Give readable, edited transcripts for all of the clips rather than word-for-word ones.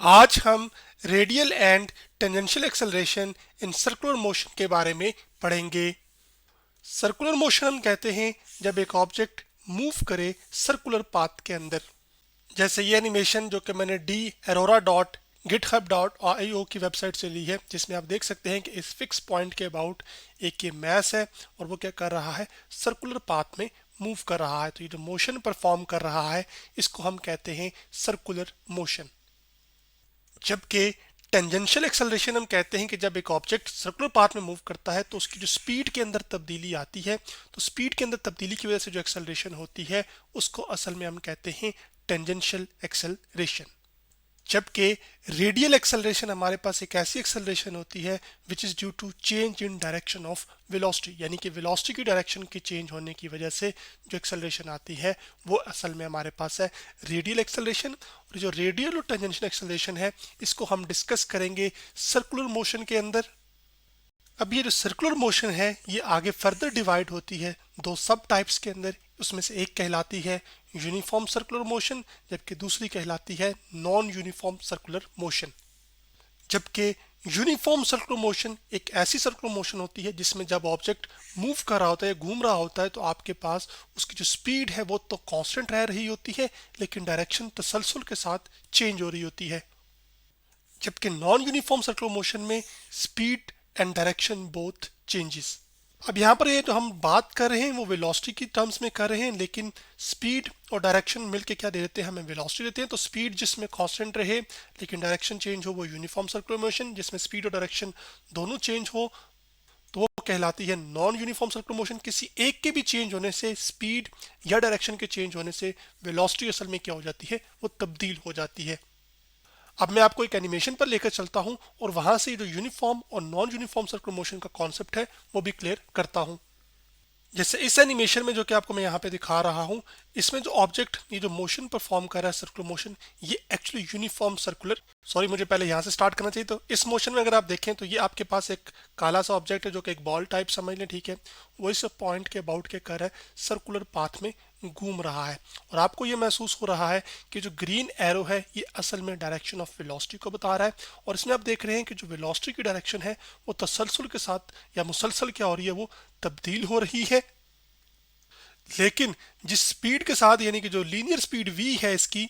आज हम radial and tangential acceleration in circular motion के बारे में पढ़ेंगे। सर्कुलर मोशन हम कहते हैं जब एक ऑब्जेक्ट मूव करे सर्कुलर पाथ के अंदर। जैसे ये एनिमेशन जो कि मैंने D Arora dot GitHub dot I O की वेबसाइट से ली है, जिसमें आप देख सकते हैं कि इस फिक्स पॉइंट के अबाउट एक ये मैस है और वो क्या कर रहा है, सर्कुलर पाथ में मूव कर रहा है। तो ये जो मोशन परफॉर्म कर रहा है इसको हम कहते हैं सर्कुलर मोशन। जबकि टेंजेंशियल एक्सेलरेशन हम कहते हैं कि जब एक ऑब्जेक्ट सर्कुलर पाथ में मूव करता है तो उसकी जो स्पीड के अंदर तब्दीली आती है, तो स्पीड के अंदर तब्दीली की वजह से जो एक्सेलरेशन होती है उसको असल में हम कहते हैं टेंजेंशियल एक्सेलरेशन। जबकि रेडियल एक्सेलरेशन हमारे पास एक ऐसी एक्सेलरेशन होती है which is due to change in direction of velocity, यानी कि वेलोसिटी की डायरेक्शन के चेंज होने की वजह से जो एक्सेलरेशन आती है वो असल में हमारे पास है रेडियल एक्सेलरेशन। और जो रेडियल और टेंजेंशियल एक्सेलरेशन है इसको हम डिस्कस करेंगे सर्कुलर मोशन के अंदर। अब ये जो सर्कुलर मोशन है ये आगे फर्दर डिवाइड होती है दो सब टाइप्स के अंदर। उसमें से एक कहलाती है यूनिफॉर्म सर्कुलर मोशन, जबकि दूसरी कहलाती है नॉन यूनिफॉर्म सर्कुलर मोशन। जबकि यूनिफॉर्म सर्कुलर मोशन एक ऐसी सर्कुलर मोशन होती है जिसमें जब ऑब्जेक्ट मूव कर रहा होता है, घूम रहा होता है, तो आपके पास उसकी जो स्पीड है वो तो कांस्टेंट रह रही होती है, लेकिन डायरेक्शन तसलसल के साथ चेंज हो रही होती है। जबकि नॉन यूनिफॉर्म सर्कुलर मोशन में speed and direction both changes. अब यहाँ पर ये जो हम बात कर रहे हैं वो वेलोसिटी की टर्म्स में कर रहे हैं, लेकिन स्पीड और डायरेक्शन मिलके क्या दे देते हैं, हमें वेलोसिटी देते हैं। तो स्पीड जिसमें कांस्टेंट रहे लेकिन डायरेक्शन चेंज हो वो यूनिफॉर्म सर्कुलर मोशन। जिसमें स्पीड और डायरेक्शन दोनों चेंज हो तो वो कहलाती है नॉन यूनिफॉर्म सर्कुलर मोशन। किसी एक के भी चेंज होने से, स्पीड या डायरेक्शन के चेंज होने से वेलोसिटी असल में क्या हो जाती है, वो तब्दील हो जाती है। अब मैं आपको एक एनिमेशन पर लेकर चलता हूं और वहां से जो यूनिफॉर्म और नॉन यूनिफॉर्म सर्कुलर मोशन का कॉन्सेप्ट है वो भी क्लियर करता हूं। जैसे इस एनिमेशन में जो कि आपको मैं यहाँ पे दिखा रहा हूँ, इसमें जो ऑब्जेक्ट ये जो मोशन परफॉर्म कर रहा है सर्कुलर मोशन, ये एक्चुअली यूनिफॉर्म सर्कुलर, सॉरी मुझे पहले यहाँ से स्टार्ट करना चाहिए। तो इस मोशन में अगर आप देखें तो ये आपके पास एक काला सा ऑब्जेक्ट है जो कि एक बॉल टाइप समझ लें, ठीक है। वो इस पॉइंट के अबाउट के कर है सर्कुलर पाथ में घूम रहा है और आपको ये महसूस हो रहा है कि जो ग्रीन एरो है ये असल में डायरेक्शन ऑफ वेलोसिटी को बता रहा है। और इसमें आप देख रहे हैं कि जो वेलोसिटी की डायरेक्शन है वो तसलसल के साथ या मुसलसल क्या हो रही है, वो तब्दील हो रही है। लेकिन जिस स्पीड के साथ, यानी कि जो लीनियर स्पीड v है इसकी,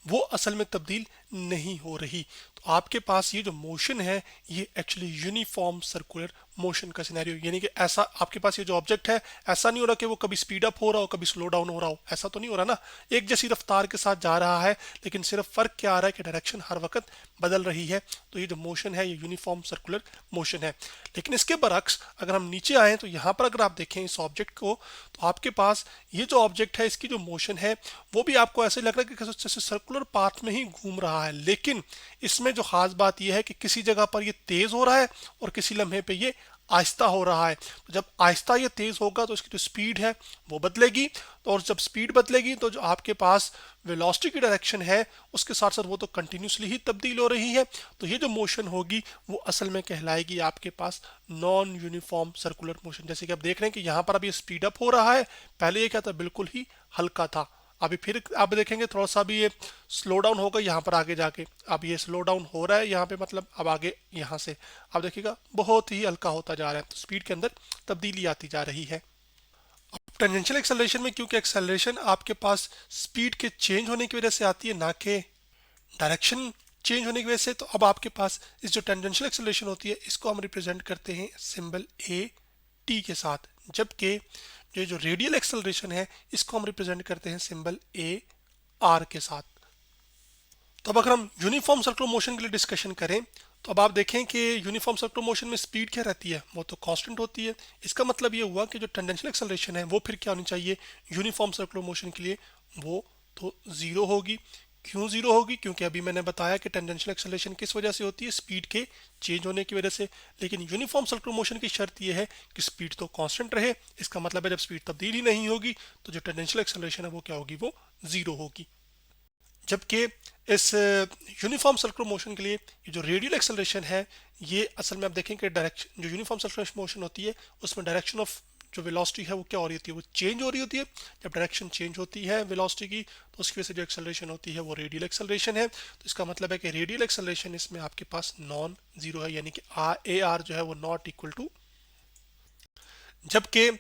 वो असल में तब्दील नहीं हो रही। तो आपके पास ये जो मोशन है ये एक्चुअली यूनिफॉर्म सर्कुलर मोशन का सिनेरियो, यानी कि ऐसा आपके पास ये जो ऑब्जेक्ट है ऐसा नहीं हो रहा कि वो कभी स्पीड अप हो रहा हो कभी स्लो डाउन हो रहा हो, ऐसा तो नहीं हो रहा ना। एक जैसी रफ्तार के साथ जा रहा है, लेकिन सिर्फ फर्क क्या आ रहा है कि डायरेक्शन हर वक्त बदल रही है। तो ये जो मोशन है ये यूनिफॉर्म सर्कुलर मोशन है। लेकिन इसके बरक्स अगर हम नीचे आए तो यहाँ पर अगर आप देखें इस ऑब्जेक्ट को, तो आपके पास ये जो ऑब्जेक्ट है इसकी जो मोशन है वो भी आपको ऐसे लग रहा है कि जैसे सर्कुलर पाथ में ही घूम रहा है। लेकिन इसमें जो खास बात यह है कि किसी जगह पर ये तेज हो रहा है और किसी लम्हे पे ये आहिस्ता हो रहा है। तो जब आहिस्ता ये तेज होगा तो इसकी जो स्पीड है वो बदलेगी, तो और जब स्पीड बदलेगी तो जो आपके पास वेलोसिटी की डायरेक्शन है उसके साथ साथ वो तो कंटिन्यूसली ही तब्दील हो रही है। तो ये जो मोशन होगी वो असल में कहलाएगी आपके पास नॉन यूनिफॉर्म सर्कुलर मोशन। जैसे कि आप देख रहे हैं कि यहाँ पर अभी स्पीड अप हो रहा है, पहले ये क्या था, बिल्कुल ही हल्का था। अभी फिर आप देखेंगे थोड़ा सा भी ये स्लो डाउन होगा यहाँ पर आगे जाके। अब ये स्लो डाउन हो रहा है यहाँ पे, मतलब अब आगे यहाँ से आप देखिएगा बहुत ही हल्का होता जा रहा है। तो स्पीड के अंदर तब्दीली आती जा रही है। टेंजेंशियल एक्सेलरेशन में क्योंकि एक्सेलरेशन आपके पास स्पीड के चेंज होने की वजह से आती है, ना कि डायरेक्शन चेंज होने की वजह से, तो अब आपके पास इस जो टेंजेंशियल एक्सेलरेशन होती है इसको हम रिप्रेजेंट करते हैं सिंबल ए टी के साथ। जबकि जो रेडियल एक्सेलरेशन है इसको हम रिप्रेजेंट करते हैं सिंबल ए आर के साथ। तो अब अगर हम यूनिफॉर्म सर्कुलर मोशन के लिए डिस्कशन करें तो अब आप देखें कि यूनिफॉर्म सर्कुलर मोशन में स्पीड क्या रहती है, वो तो कांस्टेंट होती है। इसका मतलब ये हुआ कि जो टेंजेंशियल एक्सेलरेशन है वो फिर क्या होनी चाहिए यूनिफॉर्म सर्कुलर मोशन के लिए, वो तो जीरो होगी। क्यों जीरो होगी, क्योंकि अभी मैंने बताया कि टेंजेंशियल एक्सेलरेशन किस वजह से होती है, स्पीड के चेंज होने की वजह से। लेकिन यूनिफॉर्म सर्कुलर मोशन की शर्त यह है कि स्पीड तो कांस्टेंट रहे। इसका मतलब है जब स्पीड तब्दील ही नहीं होगी तो जो टेंजेंशियल एक्सेलरेशन है वो क्या होगी, वो जीरो होगी। जबकि इस यूनिफॉर्म सर्कुलर मोशन के लिए ये जो रेडियल एक्सेलरेशन है ये असल में आप देखें कि डायरेक्शन जो यूनिफॉर्म सर्कुलर मोशन होती है उसमें डायरेक्शन ऑफ जो वेलोसिटी है वो क्या हो रही होती है, वो चेंज हो रही होती है। जब डायरेक्शन चेंज होती है वेलोसिटी की तो उसकी वजह से जो एक्सेलरेशन होती है वो रेडियल एक्सेलरेशन है। तो इसका मतलब है कि रेडियल एक्सेलरेशन इसमें आपके पास नॉन जीरो है, यानी कि ए आर जो है वो नॉट इक्वल टू। जबकि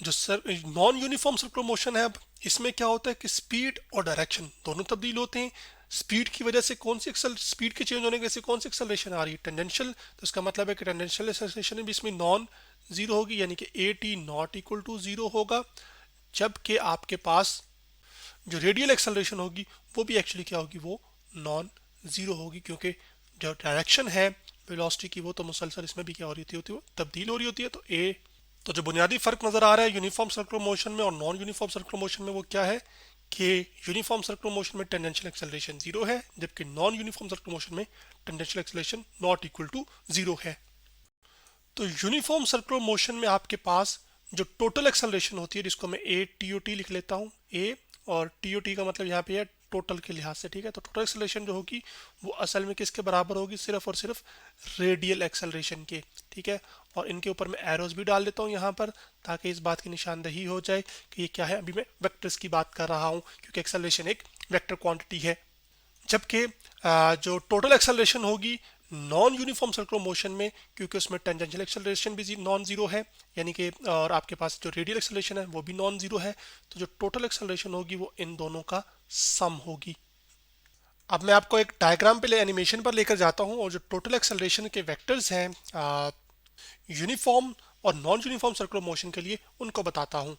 जो नॉन यूनिफॉर्म सर्कुलर मोशन है, अब इसमें क्या होता है कि स्पीड और डायरेक्शन दोनों तब्दील होते हैं। स्पीड की वजह से कौन सी स्पीड के चेंज होने की वजह से कौन सी एक्सेलरेशन आ रही है, टेंजेंशियल। तो इसका मतलब है कि टेंजेंशियल एक्सेलरेशन भी इसमें नॉन जीरो होगी, यानी कि A T not equal to zero होगा। जबकि आपके पास जो रेडियल एक्सेलरेशन होगी वो भी एक्चुअली क्या होगी, वो नॉन जीरो होगी, क्योंकि जो डायरेक्शन है वेलोसिटी की वो तो मुसलसल इसमें भी क्या हो रही होती है, वो तब्दील हो रही होती है। तो जो बुनियादी फर्क नजर आ रहा है यूनिफॉर्म सर्कुलर मोशन में और नॉन यूनिफॉर्म सर्कुलर मोशन में वो क्या है कि यूनिफॉर्म सर्कुलर मोशन में टेंजेंशियल एक्सेलरेशन जीरो है, जबकि नॉन यूनिफॉर्म सर्कुलर मोशन में tangential acceleration not equal to zero है। तो यूनिफॉर्म सर्कुलर मोशन में आपके पास जो टोटल एक्सेलरेशन होती है, जिसको मैं ए टी ओ टी लिख लेता हूँ, ए और टी ओ टी का मतलब यहाँ पे है टोटल के लिहाज से, ठीक है। तो टोटल एक्सेलरेशन जो होगी वो असल में किसके बराबर होगी, सिर्फ और सिर्फ रेडियल एक्सेलरेशन के, ठीक है। और इनके ऊपर मैं एरोज भी डाल देता हूँ यहाँ पर, ताकि इस बात की निशानदही हो जाए कि ये क्या है। अभी मैं वेक्टर्स की बात कर रहा हूँ क्योंकि एक्सेलरेशन एक वेक्टर क्वांटिटी है। जबकि जो टोटल एक्सेलरेशन होगी नॉन यूनिफॉर्म सर्कुलर मोशन में, क्योंकि उसमें टेंजेंशियल एक्सेलरेशन भी नॉन जीरो है, यानी कि और आपके पास जो रेडियल एक्सेलरेशन है वो भी नॉन जीरो है, तो जो टोटल एक्सेलरेशन होगी वो इन दोनों का सम होगी। अब मैं आपको एक डायग्राम पे एनिमेशन पर लेकर जाता हूं और जो टोटल एक्सेलरेशन के वेक्टर्स हैं यूनिफॉर्म और नॉन यूनिफॉर्म सर्कुलर मोशन के लिए उनको बताता हूं।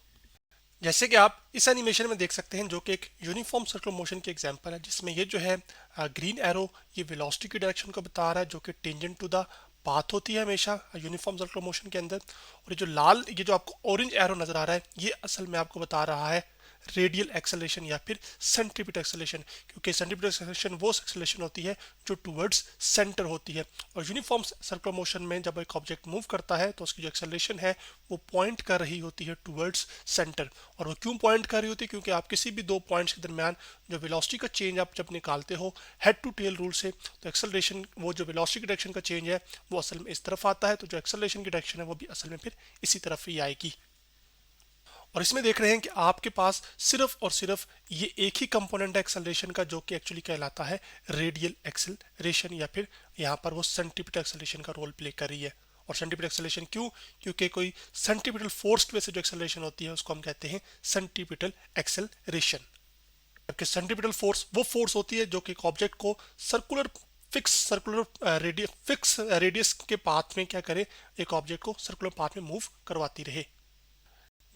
जैसे कि आप इस एनिमेशन में देख सकते हैं, जो कि एक यूनिफॉर्म सर्कुलर मोशन की एग्जांपल है, जिसमें ये जो है ग्रीन एरो ये वेलोसिटी की डायरेक्शन को बता रहा है, जो कि टेंजेंट टू द पाथ होती है हमेशा यूनिफॉर्म सर्कुलर मोशन के अंदर। और ये जो आपको ऑरेंज एरो नजर आ रहा है ये असल में आपको बता रहा है रेडियल एक्सेलरेशन या फिर सेंट्रीपिटल एक्सेलरेशन, क्योंकि सेंट्रीपिटल एक्सेलरेशन वो एक्सेलरेशन होती है जो टुवर्ड्स सेंटर होती है। और यूनिफॉर्म सर्कुलर मोशन में जब एक ऑब्जेक्ट मूव करता है तो उसकी जो एक्सेलरेशन है वो पॉइंट कर रही होती है टुवर्ड्स सेंटर। और वो क्यों पॉइंट कर रही होती है, क्योंकि आप किसी भी दो पॉइंट्स के दरमियान जो वेलोसिटी का चेंज आप जब निकालते हो हेड टू टेल रूल से, तो एक्सेलरेशन वो जो वेलोसिटी की डायरेक्शन का चेंज है वो असल में इस तरफ आता है, तो जो एक्सेलरेशन की डायरेक्शन है वो भी असल में फिर इसी तरफ ही आएगी। और इसमें देख रहे हैं कि आपके पास सिर्फ और सिर्फ ये एक ही कंपोनेंट है एक्सेलरेशन का, जो कि एक्चुअली कहलाता है रेडियल एक्सेलरेशन, या फिर यहाँ पर वो सेंट्रीपिटल एक्सेलरेशन का रोल प्ले कर रही है। और सेंट्रीपिटल एक्सेलरेशन क्यों, क्योंकि कोई सेंट्रीपिटल फोर्स की वजह से जो एक्सेलरेशन होती है उसको हम कहते हैं सेंट्रीपिटल एक्सेलरेशन। जबकि सेंट्रीपिटल फोर्स वो फोर्स होती है जो कि एक ऑब्जेक्ट को फिक्स रेडियस के पाथ में क्या करे, एक ऑब्जेक्ट को सर्कुलर पाथ में मूव करवाती रहे।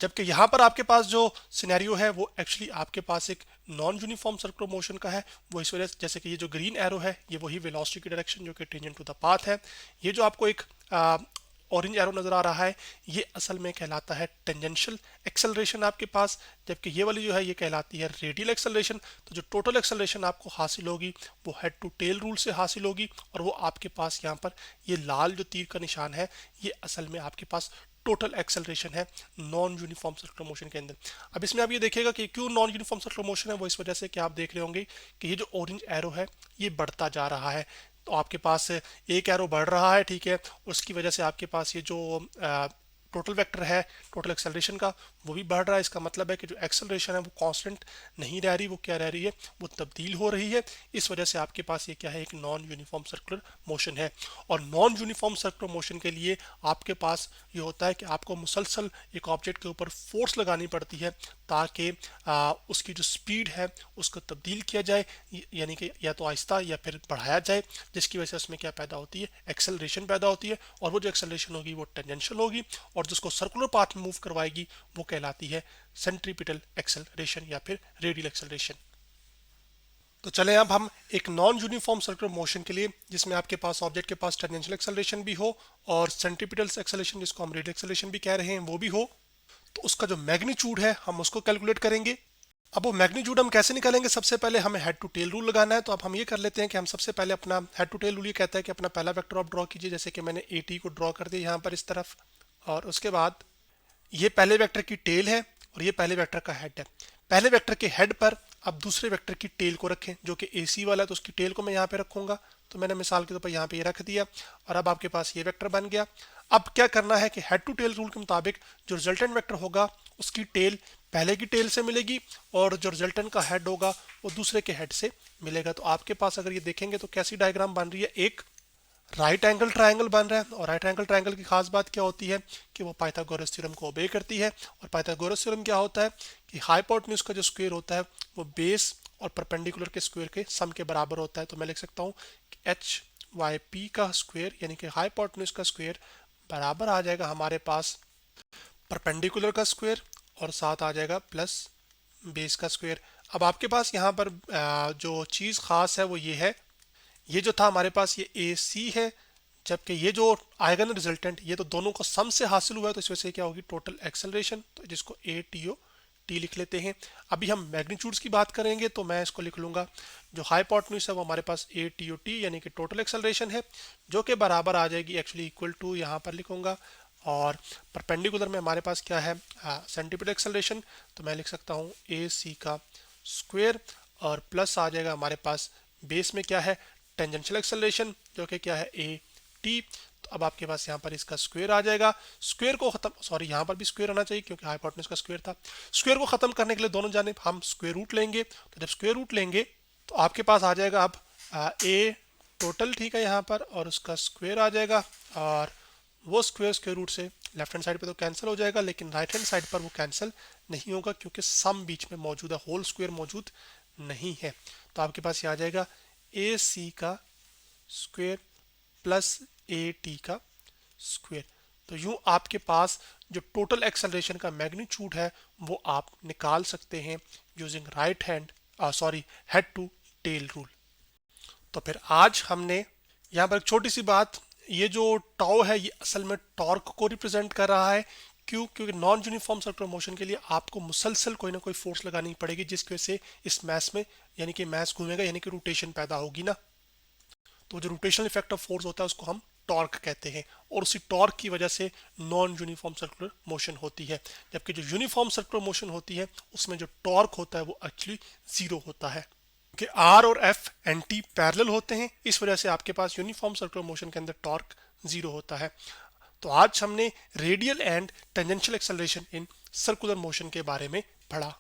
जबकि यहाँ पर आपके पास जो सिनेरियो है वो एक्चुअली आपके पास एक नॉन यूनिफॉर्म सर्कुलर मोशन का है। वो इस वजह से, जैसे कि ये जो ग्रीन एरो है ये वही वेलोसिटी की डायरेक्शन जो कि टेंजेंट टू द पाथ है। ये जो आपको एक ऑरेंज एरो नजर आ रहा है ये असल में कहलाता है टेंजेंशियल एक्सेलरेशन आपके पास, जबकि ये वाली जो है ये कहलाती है रेडियल एक्सेलरेशन। तो जो टोटल एक्सेलरेशन आपको हासिल होगी वो हेड टू टेल रूल से हासिल होगी, और वो आपके पास यहाँ पर ये लाल जो तीर का निशान है ये असल में आपके पास टोटल एक्सेलरेशन है नॉन यूनिफॉर्म सर्कुलर मोशन के अंदर। अब इसमें आप ये देखिएगा कि क्यों नॉन यूनिफॉर्म सर्कुलर मोशन है, वो इस वजह से कि आप देख रहे होंगे कि ये जो ऑरेंज एरो है ये बढ़ता जा रहा है। तो आपके पास एक एरो बढ़ रहा है, ठीक है, उसकी वजह से आपके पास ये जो टोटल वेक्टर है टोटल एक्सेलरेशन का वो भी बढ़ रहा है। इसका मतलब है कि जो एक्सेलरेशन है वो कांस्टेंट नहीं रह रही, वो क्या रह रही है, वो तब्दील हो रही है। इस वजह से आपके पास ये क्या है, एक नॉन यूनिफॉर्म सर्कुलर मोशन है। और नॉन यूनिफॉर्म सर्कुलर मोशन के लिए आपके पास ये होता है कि आपको मुसलसल एक ऑब्जेक्ट के ऊपर फोर्स लगानी पड़ती है ताकि उसकी जो स्पीड है उसको तब्दील किया जाए, यानी कि या तो आहिस्ता या फिर बढ़ाया जाए, जिसकी वजह से उसमें क्या पैदा होती है, एक्सेलरेशन पैदा होती है। और वो जो एक्सेलरेशन होगी वो टेंजेंशियल होगी, और जिसको सर्कुलर पाथ में मूव करवाएगी वो कहलाती है सेंट्रीपिटल एक्सेलरेशन या फिर रेडियल एक्सेलरेशन। तो चले अब हम एक नॉन यूनिफॉर्म सर्कुलर मोशन के लिए, जिसमें आपके पास ऑब्जेक्ट के पास टेंजेंशियल एक्सेलरेशन भी हो और सेंट्रीपिटल एक्सेलरेशन जिसको हम रेडियल एक्सेलरेशन भी कह रहे हैं वो भी हो, तो उसका जो मैग्नीट्यूड है हम उसको कैलकुलेट करेंगे। अब वो मैग्नीट्यूड हम कैसे निकालेंगे, सबसे पहले हमें हेड टू टेल रूल लगाना है। तो अब हम ये कर लेते हैं कि हम सबसे पहले अपना हेड टू टेल रूल ये कहता है कि अपना पहला वेक्टर आप ड्रॉ कीजिए, जैसे कि मैंने ए टी को ड्रॉ कर दिया यहाँ पर इस तरफ, और उसके बाद ये पहले वेक्टर की टेल है और ये पहले वेक्टर का हेड है। पहले वेक्टर के हेड पर अब दूसरे वेक्टर की टेल को रखें, जो कि ए सी वाला है, तो उसकी टेल को मैं यहाँ पे रखूंगा। तो मैंने मिसाल के तौर पर यहाँ पे ये रख दिया, और अब आपके पास ये वेक्टर बन गया। अब क्या करना है कि हेड टू टेल रूल के मुताबिक जो रिजल्टेंट वेक्टर होगा उसकी टेल पहले की टेल से मिलेगी और जो रिजल्टेंट का हेड होगा वो दूसरे के हेड से मिलेगा। तो आपके पास अगर ये देखेंगे तो कैसी डायग्राम बन रही है, एक राइट एंगल ट्रायंगल बन रहा है। और राइट एंगल ट्रायंगल की खास बात क्या होती है कि वो पाइथागोरस थ्योरम को ओबे करती है। और पाइथागोरस थ्योरम क्या होता है कि हाइपोटेन्यूज का जो स्क्वायर होता है वो बेस और परपेंडिकुलर के स्क्वायर के सम के बराबर होता है। तो मैं लिख सकता हूँ एच वाई पी का स्क्वायर यानी कि हाइपोटेन्यूज का स्क्वायर बराबर आ जाएगा हमारे पास परपेंडिकुलर का स्क्वायर और साथ आ जाएगा प्लस बेस का स्क्वायर। अब आपके पास यहाँ पर जो चीज़ खास है वो ये है, ये जो था हमारे पास ये ए सी है, जबकि ये जो आएगा ना रिजल्टेंट ये तो दोनों को सम से हासिल हुआ है, तो इस वजह से क्या होगी टोटल एक्सेलरेशन, तो जिसको ए टी ओ टी लिख लेते हैं। अभी हम मैग्नीट्यूड्स की बात करेंगे तो मैं इसको लिख लूंगा जो हाइपोटेन्यूज है वो हमारे पास ए टी ओ टी यानी कि टोटल एक्सेलरेशन है, जो कि बराबर आ जाएगी एक्चुअली इक्वल टू, यहाँ पर लिखूंगा। और परपेंडिकुलर में हमारे पास क्या है सेंटीपिटल एक्सेलरेशन, तो मैं लिख सकता हूँ ए सी का स्क्वायर और प्लस आ जाएगा हमारे पास बेस में क्या है टेंजेंशियल एक्सेलरेशन जो कि क्या है ए टी। तो अब आपके पास यहाँ पर इसका स्क्वायर आ जाएगा। स्क्वायर को खत्म, सॉरी यहाँ पर भी स्क्वायर आना चाहिए क्योंकि हाइपोटेन्यूज का स्क्वायर था। स्क्वायर को खत्म करने के लिए दोनों जानिब हम स्क्वायर रूट लेंगे। तो जब स्क्वायर रूट लेंगे तो आपके पास आ जाएगा अब ए टोटल, ठीक है यहाँ पर, और उसका स्क्वायर आ जाएगा। और वो स्क्वायर स्क्वायर रूट से लेफ्ट हैंड साइड पे तो कैंसिल हो जाएगा, लेकिन राइट हैंड साइड पर वो कैंसिल नहीं होगा क्योंकि सम बीच में मौजूद है, होल स्क्वायर मौजूद नहीं है। तो आपके पास ये आ जाएगा ए सी का स्क्वायर प्लस ए टी का स्क्वायर। तो यूं आपके पास जो टोटल एक्सेलरेशन का मैग्नीट्यूड है वो आप निकाल सकते हैं using right hand head to tail rule. तो फिर आज हमने यहाँ पर एक छोटी सी बात, ये जो टाउ है ये असल में टॉर्क को रिप्रेजेंट कर रहा है। क्यों? क्योंकि नॉन यूनिफॉर्म सर्कुलर मोशन के लिए आपको मुसलसल कोई ना कोई फोर्स लगानी पड़ेगी जिसकी वजह से इस मैस में यानी कि मैस घूमेगा यानी कि रोटेशन पैदा होगी ना। तो जो रोटेशनल इफेक्ट ऑफ फोर्स होता है उसको हम टॉर्क कहते हैं, और उसी टॉर्क की वजह से नॉन यूनिफॉर्म सर्कुलर मोशन होती है। जबकि जो यूनिफॉर्म सर्कुलर मोशन होती है उसमें जो टॉर्क होता है वो एक्चुअली जीरो होता है कि आर और एफ एंटी पैरेलल होते हैं, इस वजह से आपके पास यूनिफॉर्म सर्कुलर मोशन के अंदर टॉर्क जीरो होता है। तो आज हमने radial and tangential acceleration in circular motion के बारे में पढ़ा।